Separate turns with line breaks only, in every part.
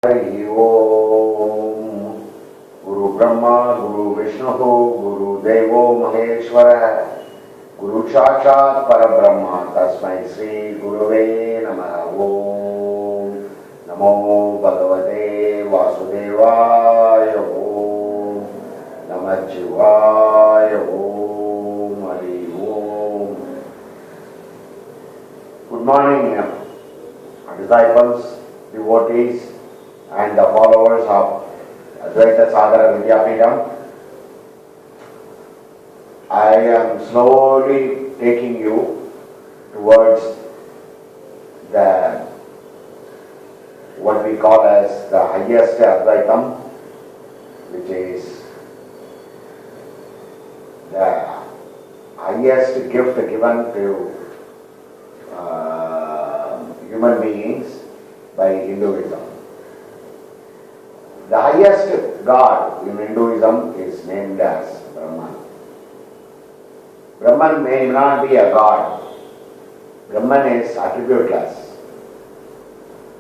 Hari Om. Guru Brahma, Guru Vishnu, Guru Devo Maheshwara, Guru Sakshat Parabrahma, Tasmai Sri Gurave Namaha. Om Namo Bhagavate Vasudevaya. Om Namah Shivaya. Om Hari Om. Good morning, disciples, devotees, and the followers of Advaita Sagara Vidya Peetam. I am slowly taking you towards the what we call as the highest Advaitam, which is the highest gift given to human beings by Hinduism. The highest God in Hinduism is named as Brahman. Brahman may not be a God. Brahman is attributeless.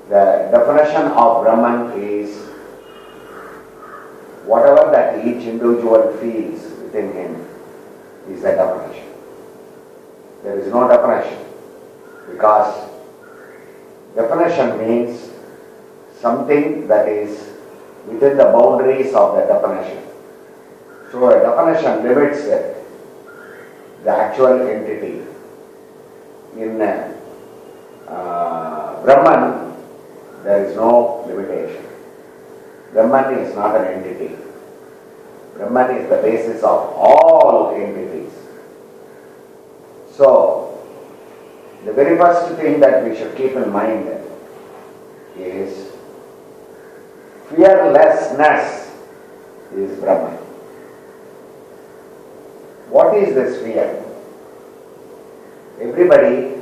The definition of Brahman is whatever that each individual feels within him is the definition. There is no definition, because definition means something that is within the boundaries of the definition. So a definition limits the actual entity. In Brahman, there is no limitation. Brahman is not an entity. Brahman is the basis of all entities. So, the very first thing that we should keep in mind is fearlessness is Brahman. What is this fear? Everybody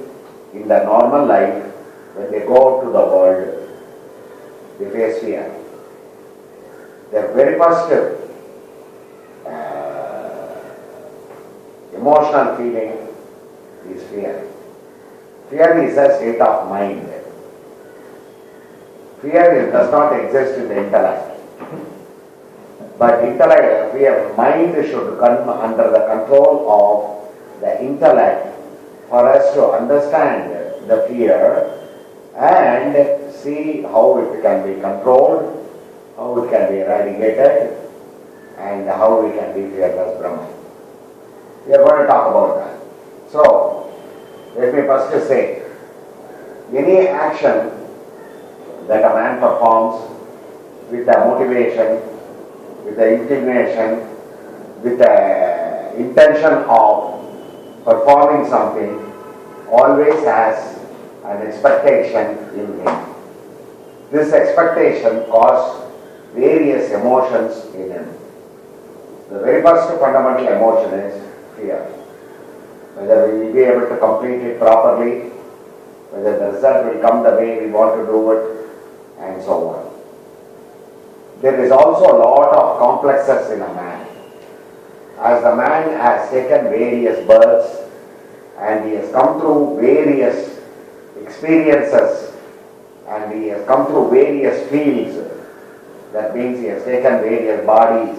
in the normal life, when they go to the world, they face fear. Their very first emotional feeling is fear. Fear is a state of mind. Fear does not exist in the intellect. But mind should come under the control of the intellect for us to understand the fear and see how it can be controlled, how it can be eradicated, and how we can be fearless Brahman. We are going to talk about that. So, let me first say, any action that a man performs with the motivation, with the inclination, with the intention of performing something, always has an expectation in him. This expectation causes various emotions in him. The very first fundamental emotion is fear. Whether we will be able to complete it properly, whether the result will come the way we want to do it, and so on. There is also a lot of complexes in a man. As the man has taken various births and he has come through various experiences and he has come through various fields, that means he has taken various bodies,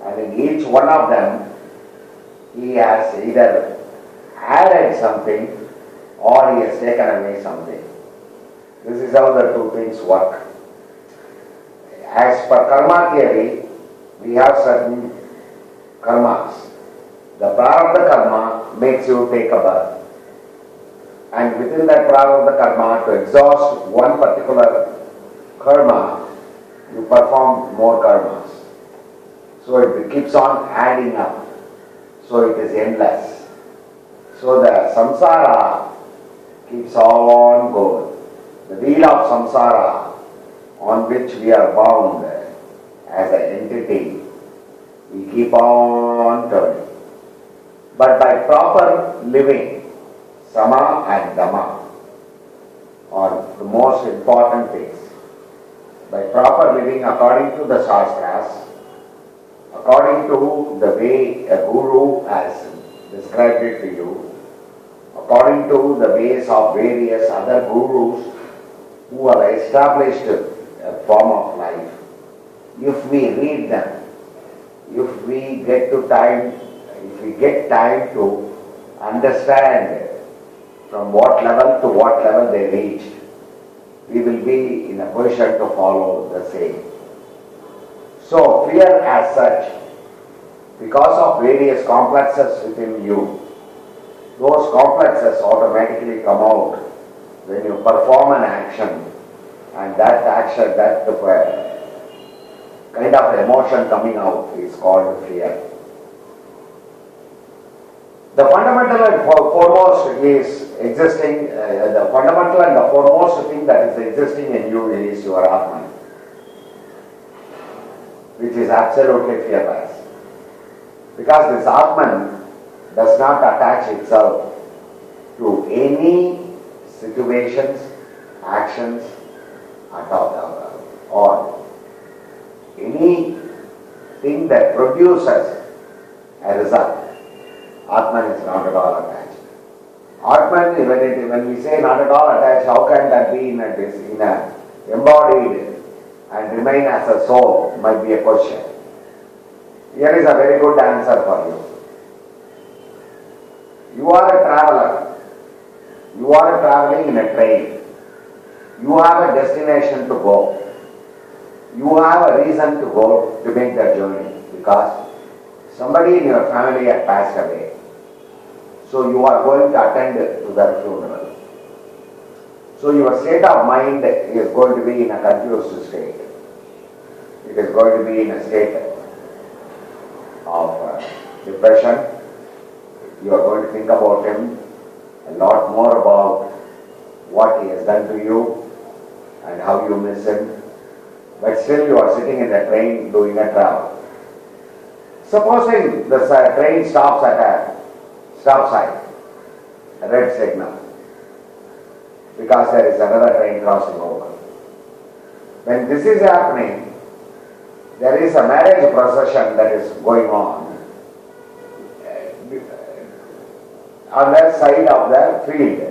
and in each one of them he has either added something or he has taken away something. This is how the two things work. As per karma theory, we have certain karmas. The prarabdha karma makes you take a birth. And within that prarabdha karma, to exhaust one particular karma, you perform more karmas. So it keeps on adding up. So it is endless. So the samsara keeps on going. The wheel of samsara on which we are bound as an entity, we keep on turning. But by proper living, sama and dhamma are the most important things. By proper living according to the shastras, according to the way a guru has described it to you, according to the ways of various other gurus who have established form of life, if we read them, if we get time to understand from what level to what level they reached, we will be in a position to follow the same. So fear as such, because of various complexes within you, those complexes automatically come out when you perform an action, and that action, that kind of emotion coming out is called fear. The fundamental and foremost is existing, the fundamental and the foremost thing that is existing in you is your Atman, which is absolutely fearless. Because this Atman does not attach itself to any situations, actions at all, or anything that produces a result. Atman is not at all attached. Atman, when we say not at all attached, how can that be in a embodied and remain as a soul, might be a question. Here is a very good answer for you. You are a traveler. You are traveling in a train. You have a destination to go. You have a reason to go to make that journey because somebody in your family has passed away. So you are going to attend to their funeral. So your state of mind is going to be in a confused state. It is going to be in a state of depression. You are going to think about him a lot more about what he has done to you and how you miss him. But still you are sitting in the train doing a travel. Supposing the train stops at a stop sign, a red signal, because there is another train crossing over. When this is happening, there is a marriage procession that is going on the side of the field.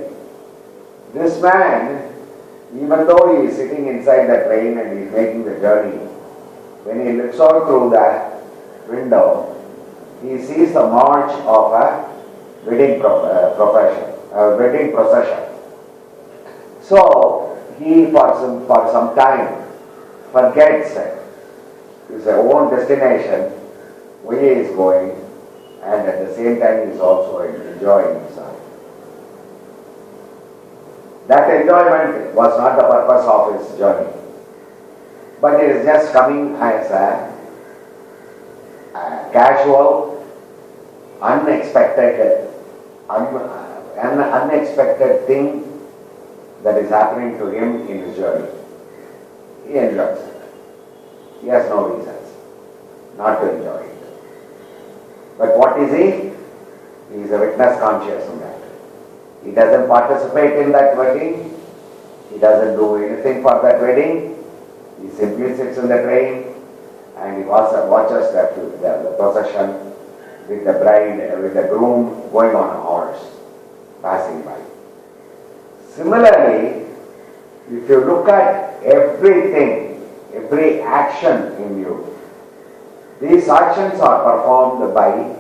This man, even though he is sitting inside the train and he is making the journey, when he looks out through the window, he sees the march of a wedding procession. So he for some time forgets his own destination, where he is going, and at the same time he is also enjoying himself. That enjoyment was not the purpose of his journey, but it is just coming as a casual, unexpected thing that is happening to him in his journey. He enjoys it. He has no reasons not to enjoy it. But what is he? He is a witness conscious in that. He doesn't participate in that wedding. He doesn't do anything for that wedding. He simply sits in the train and he watches the procession with the bride, with the groom going on a horse, passing by. Similarly, if you look at everything, every action in you, these actions are performed by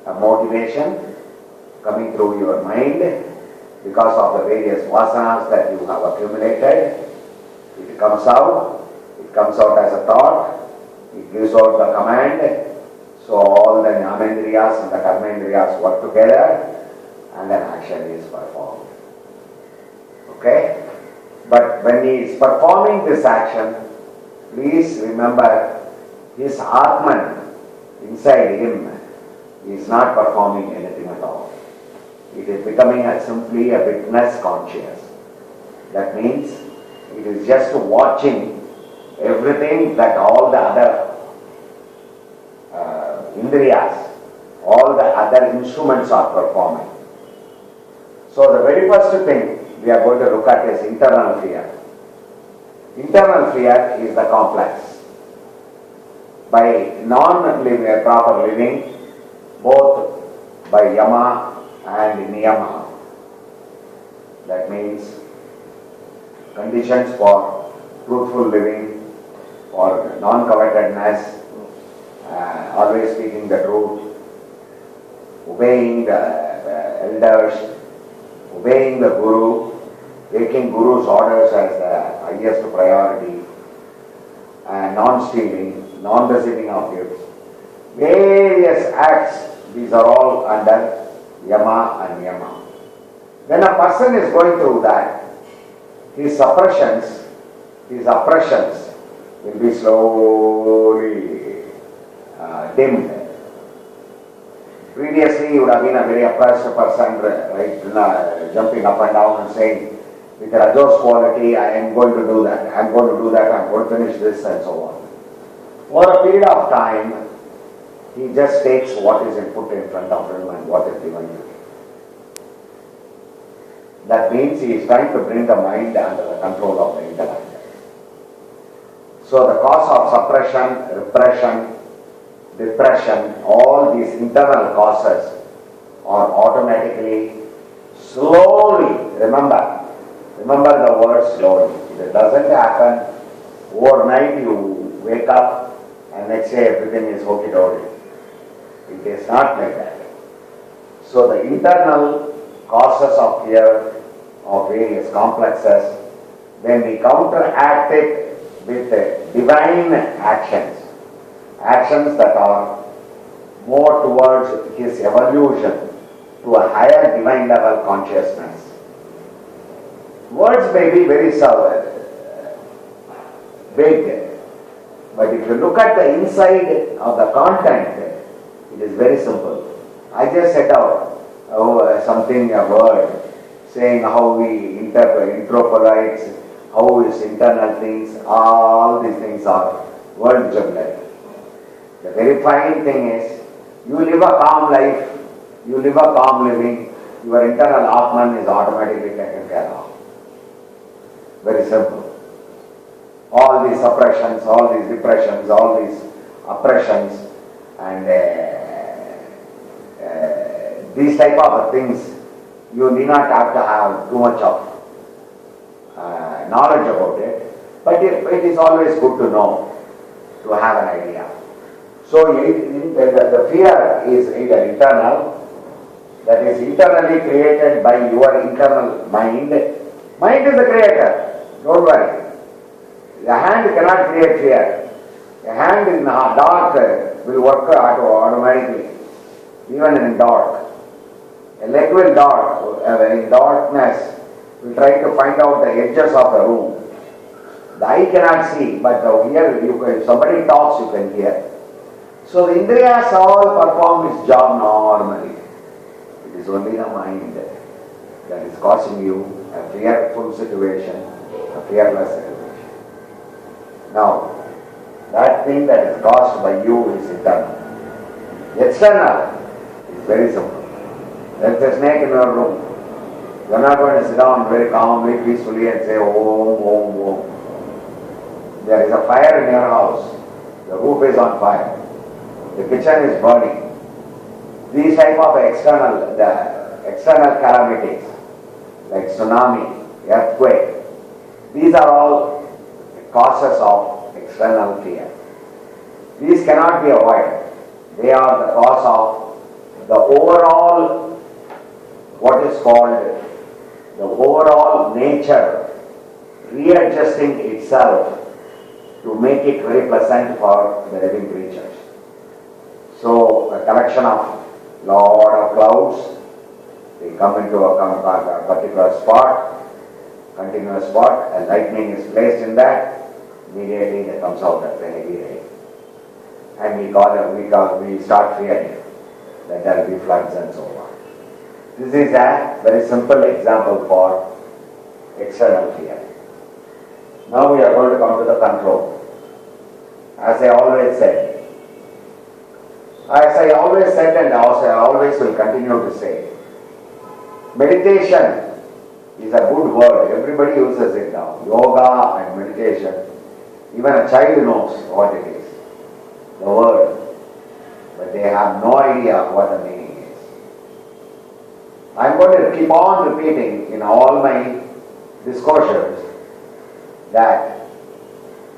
a motivation coming through your mind because of the various vasanas that you have accumulated. It comes out as a thought, it gives out the command, so all the gnanendriyas and the karmendriyas work together and an action is performed. Okay? But when he is performing this action, please remember his Atman inside him is not performing anything at all. It is becoming simply a witness conscious. That means it is just watching everything that all the other indriyas, all the other instruments are performing. So the very first thing we are going to look at is internal fear. Internal fear is the complex. By proper living, both by yama and niyama, that means conditions for truthful living for non-covetousness, always speaking the truth, obeying the elders, obeying the Guru, taking Guru's orders as the highest priority, non-stealing, non-receiving of gifts. Various acts, these are all under Yama and Yama. When a person is going through that, his oppressions will be slowly dimmed. Previously, you would have been a very oppressed person, right, jumping up and down and saying, with Rajo's quality, I am going to do that, I am going to do that, I am going to finish this, and so on. For a period of time, he just takes what is put in front of him and what is given to him. That means he is trying to bring the mind under the control of the intellect. So the cause of suppression, repression, depression, all these internal causes are automatically, slowly, remember the word slowly. It doesn't happen overnight. You wake up and next day everything is okay-dory. It is not like that. So the internal causes of fear, of various complexes, then we counteract it with divine actions. Actions that are more towards his evolution to a higher divine level consciousness. Words may be very big, but if you look at the inside of the content, it is very simple. I just set out a word, saying how we interpolate, how is internal things, all these things are word jugglery. The very fine thing is, you live a calm life, you live a calm living, your internal Atman is automatically taken care of. Very simple. All these suppressions, all these depressions, all these oppressions, and these type of things, you need not have to have too much of knowledge about it, but it is always good to know, to have an idea. So the fear is either internal, that is internally created by your internal mind. Mind is the creator, don't worry. The hand cannot create fear. A hand in dark will work automatically, even in dark. A leg will in darkness, will try to find out the edges of the room. The eye cannot see, but if somebody talks, you can hear. So the Indriyas all perform its job normally. It is only the mind that is causing you a fearful situation, a fearless situation. Now, that thing that is caused by you is internal. External is very simple. There is a snake in your room. You are not going to sit down very calmly, peacefully and say, Om, Om, Om. There is a fire in your house. The roof is on fire. The kitchen is burning. These type of external calamities, like tsunami, earthquake, these are all causes of external fear. These cannot be avoided. They are the cause of the overall, what is called, the overall nature readjusting itself to make it very pleasant for the living creatures. So a collection of lot of clouds, they come into a particular spot, continuous spot, and lightning is placed in that, immediately there comes out a heavy rain. And we start fearing that there will be floods and so on. This is a very simple example for external fear. Now we are going to come to the control. As I always said, and also I always will continue to say, meditation is a good word. Everybody uses it now. Yoga and meditation. Even a child knows what it is, the word, but they have no idea what the meaning is. I am going to keep on repeating in all my discourses that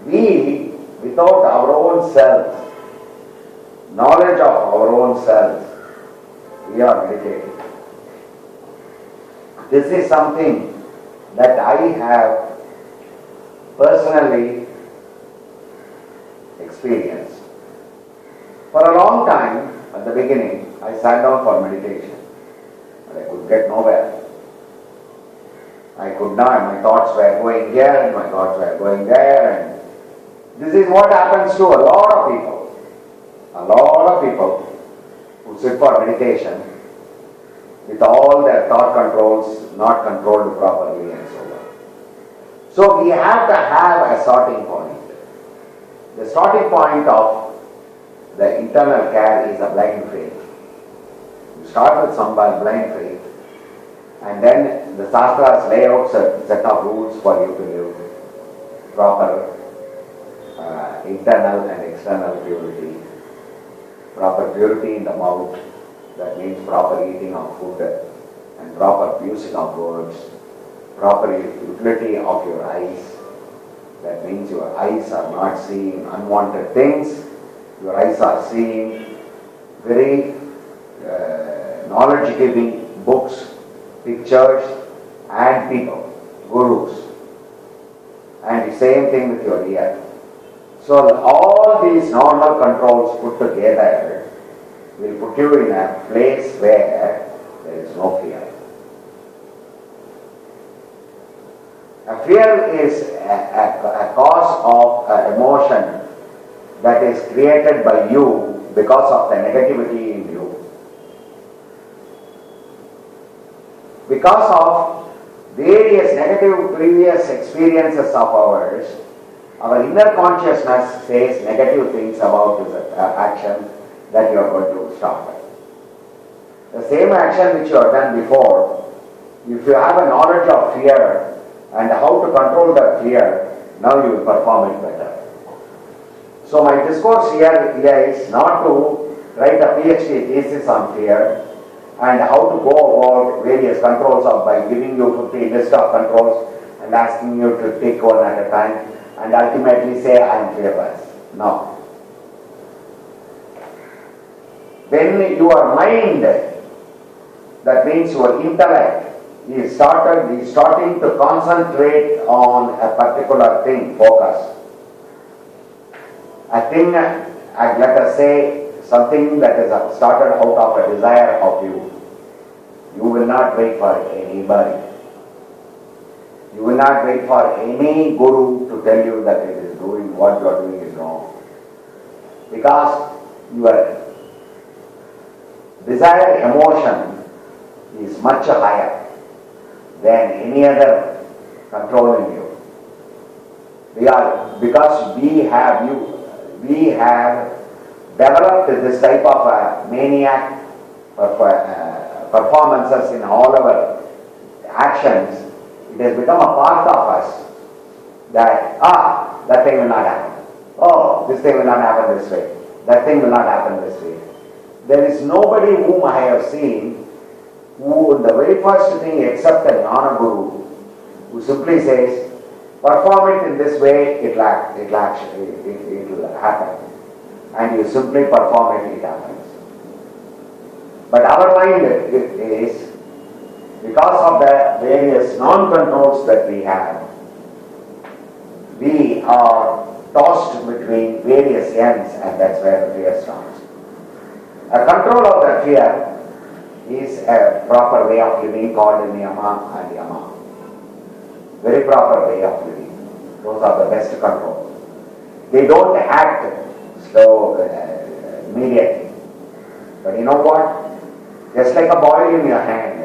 we without our own selves, knowledge of our own selves, we are meditating. This is something that I have personally experienced. For a long time, at the beginning, I sat down for meditation, but I could get nowhere. I could not, my thoughts were going here and my thoughts were going there, and this is what happens to a lot of people. A lot of people who sit for meditation with all their thought controls not controlled properly and so on. So we have to have a starting point. The starting point of the internal care is a blind faith. You start with some blind faith, and then the Shastras lay out a set of rules for you to live proper internal and external purity. Proper purity in the mouth, that means proper eating of food and proper using of words. Proper utility of your eyes, that means your eyes are not seeing unwanted things, your eyes are seeing very knowledge-giving books, pictures and people, gurus. And the same thing with your ear. So all these normal controls put together will put you in a place where there is no fear. A fear is a cause of emotion that is created by you because of the negativity in you. Because of various negative previous experiences of ours, our inner consciousness says negative things about this action that you are going to start. The same action which you have done before, if you have a knowledge of fear and how to control that fear, now you will perform it better. So my discourse here is not to write a PhD thesis on fear and how to go about various controls by giving you 50 list of controls and asking you to take one at a time and ultimately say I am fearless. No. When your mind, that means your intellect, is starting to concentrate on a particular thing, focus. A thing, let us say, something that is started out of a desire of you. You will not wait for anybody. You will not wait for any guru to tell you that it is doing, what you are doing is wrong. Because your desire emotion is much higher than any other control in you. Because we have developed this type of maniac performances in all our actions. It has become a part of us that, that thing will not happen. Oh, this thing will not happen this way. That thing will not happen this way. There is nobody whom I have seen who, the very first thing except a Jnana Guru, who simply says, perform it in this way, it will happen. And you simply perform it, it happens. But our mind is, because of the various non-controls that we have, we are tossed between various ends, and that's where the fear starts. A control of the fear is a proper way of living called niyama and yama. Very proper way of living. Those are the best controls. They don't act slow immediately. But you know what? Just like a boil in your hand.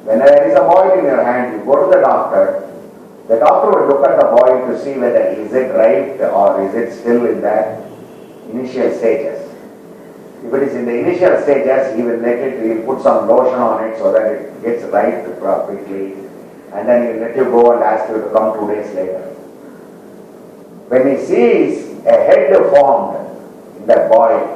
When there is a boil in your hand, you go to the doctor. The doctor will look at the boil to see whether is it ripe or is it still in the initial stages. If it is in the initial stages, he will put some lotion on it so that it gets ripe quickly, and then he will let you go and ask you to come 2 days later. When he sees a head formed in that boil,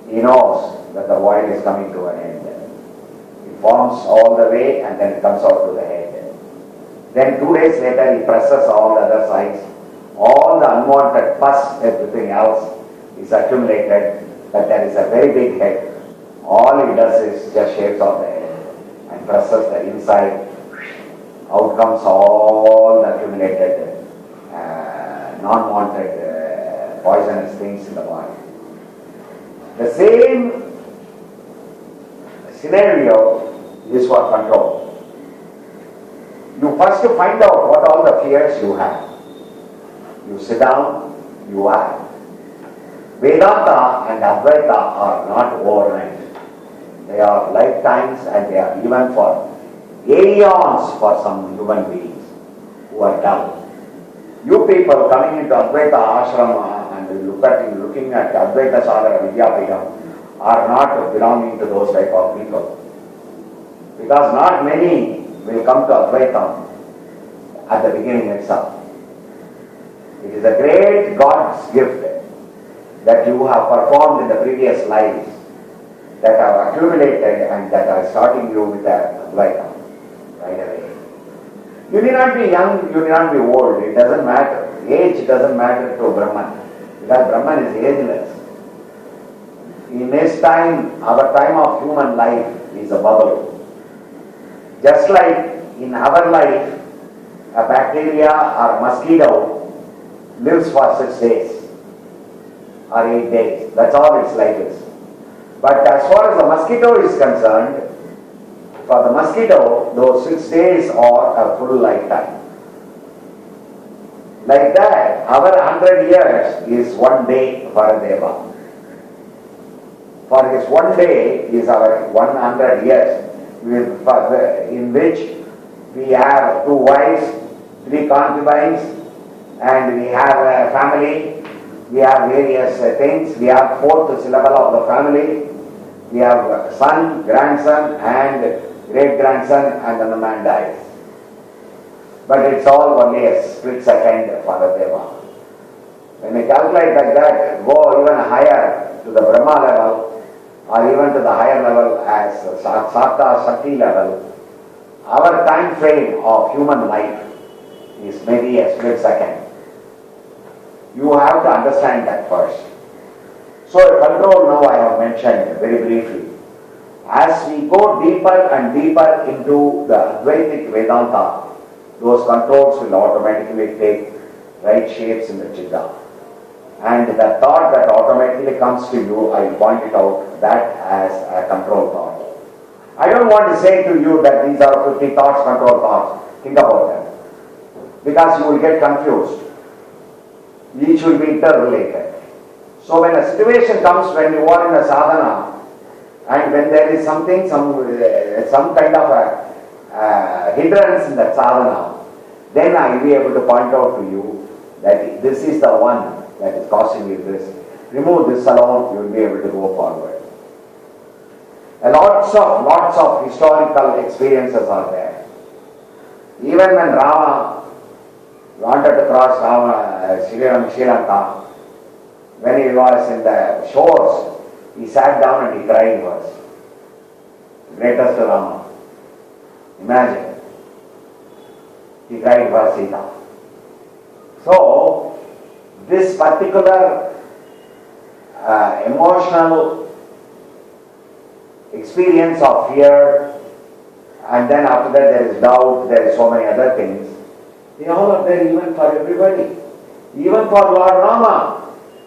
he knows that the boil is coming to an end. It forms all the way and then it comes out to the head. Then 2 days later he presses all the other sides all the unwanted pus, everything else is accumulated, but there is a very big head. All it does is just shakes off the head and presses the inside. Out comes all the accumulated, non-wanted, poisonous things in the body. The same scenario is for control. You first find out what all the fears you have. You sit down, you act. Vedanta and Advaita are not overnight. They are lifetimes and they are even for aeons for some human beings who are dumb. You people coming into Advaita ashrama and looking at Advaita Sagara, Vidya, Peetam are not belonging to those type of people. Because not many will come to Advaita at the beginning itself. It is a great God's gift that you have performed in the previous lives that have accumulated and that are starting you with Advaita right away. You need not be young, you need not be old, it doesn't matter. Age doesn't matter to Brahman because Brahman is ageless. In his time, our time of human life is a bubble. Just like in our life, a bacteria or mosquito lives for 6 days or 8 days. That's all its life is. But as far as the mosquito is concerned, for the mosquito, those 6 days are a full lifetime. Like that, our 100 years is 1 day for a deva. For his 1 day is our 100 years, in which we have 2 wives, 3 concubines, and we have a family, we have various things, we have 4th syllable of the family, we have son, grandson and great-grandson, and then the man dies. But it's all only a split second for the Deva. When we calculate like that, go even higher to the Brahma level, or even to the higher level as Satta Shakti level, our time frame of human life is maybe a split second. You have to understand that first. So control now I have mentioned very briefly. As we go deeper and deeper into the Advaitic Vedanta, those controls will automatically take right shapes in the Chitta. And the thought that automatically comes to you, I will point it out, that as a control thought. I don't want to say to you that these are 50 thoughts, control thoughts. Think about them. Because you will get confused. Each will be interrelated. So when a situation comes when you are in a sadhana, and when there is something, some kind of a hindrance in that sadhana, then I will be able to point out to you that this is the one that is causing you this. Remove this alone, you will be able to go forward. Lots of historical experiences are there. Even when Rama wanted to cross Sri Lanka, when he was in the shores, he sat down and he cried first. Greatest Rama. Imagine. He cried for Sita. So, this particular emotional experience of fear, and then after that there is doubt, there is so many other things. They all are there even for everybody. Even for Lord Rama.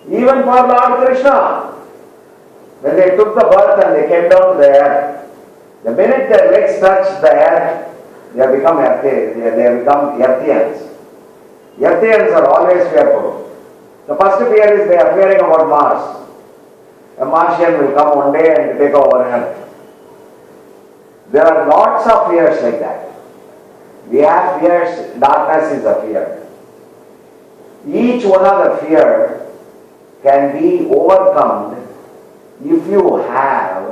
Even for Lord Krishna. When they took the birth and they came down to the earth, the minute their legs touched the earth, they have become Earthians. Earthians are always fearful. The first fear is they are fearing about Mars. A Martian will come one day and take over Earth. There are lots of fears like that. We have fears, darkness is a fear. Each one of the fear can be overcome if you have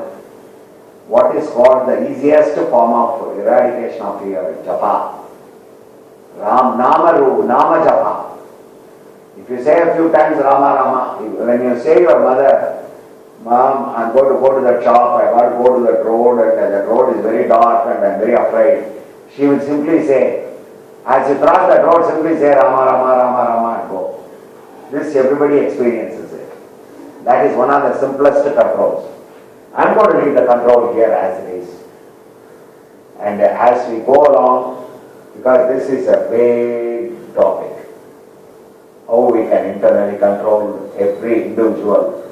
what is called the easiest form of eradication of fear, japa. Nama japa. If you say a few times Rama, Rama, when you say your mother, Mom, I'm going to go to the shop, I want to go to the road, and the road is very dark and I'm very afraid, she will simply say, as you cross that road, simply say Rama, Rama, Rama, Rama and go. This everybody experiences it. That is one of the simplest controls. I'm going to leave the control here as it is. And as we go along, because this is a big topic, how we can internally control every individual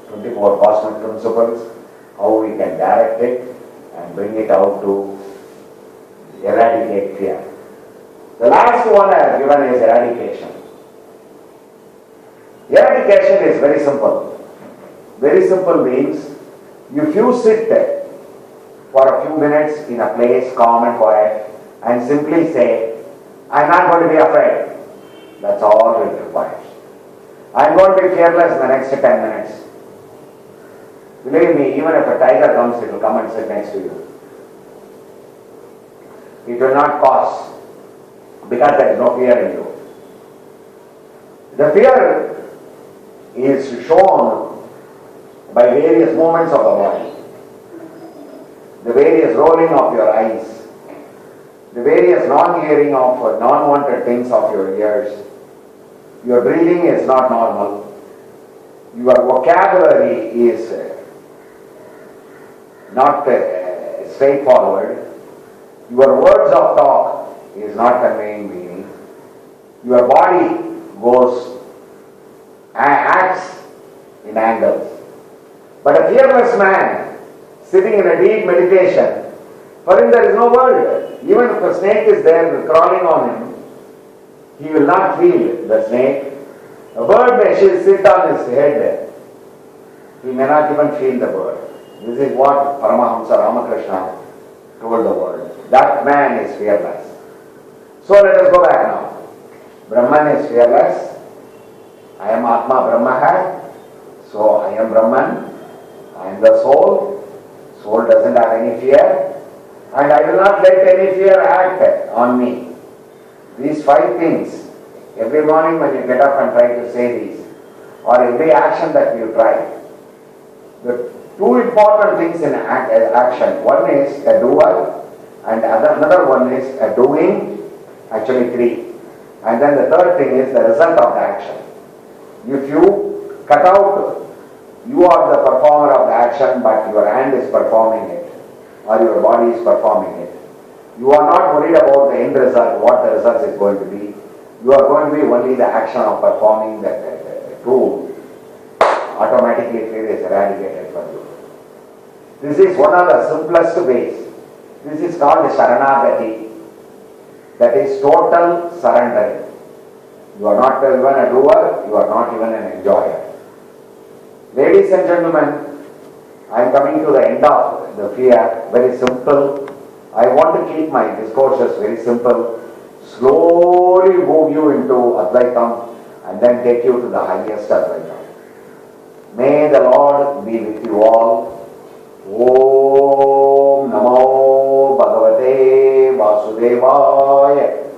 24 cosmic principles, how we can direct it and bring it out to eradicate fear. The last one I have given is eradication. Eradication is very simple. Very simple means if you sit there for a few minutes in a place calm and quiet and simply say, I'm not going to be afraid. That's all it requires. I'm going to be fearless in the next 10 minutes. Believe me, even if a tiger comes, it will come and sit next to you. It will not cause, because there is no fear in you. The fear is shown by various movements of the body, the various rolling of your eyes, the various non-hearing of non-wanted things of your ears. Your breathing is not normal. Your vocabulary is not straightforward. Your words of talk is not conveying meaning. Your body goes, acts in angles. But a fearless man, sitting in a deep meditation, for him there is no world. Even if a snake is there crawling on him, he will not feel the snake. A bird may sit on his head. He may not even feel the bird. This is what Paramahamsa Ramakrishna told the world. That man is fearless. So let us go back now. Brahman is fearless. I am Atma Brahma. So I am Brahman. I am the soul. Soul doesn't have any fear. And I will not let any fear act on me. These 5 things, every morning when you get up and try to say these, or every action that you try, the 2 important things in action. One is a doer and another one is a doing, actually 3. And then the third thing is the result of the action. If you cut out, you are the performer of the action but your hand is performing it or your body is performing it. You are not worried about the end result, what the result is going to be. You are going to be only the action of performing that tool. Automatically fear is eradicated from you. This is one of the simplest ways. This is called Sharanagati. That is total surrendering. You are not even a doer, you are not even an enjoyer. Ladies and gentlemen, I am coming to the end of the fear. Very simple. I want to keep my discourses very simple. Slowly move you into Advaitam and then take you to the highest Advaitam. May the Lord be with you all. Om Namo Bhagavate Vasudevaya.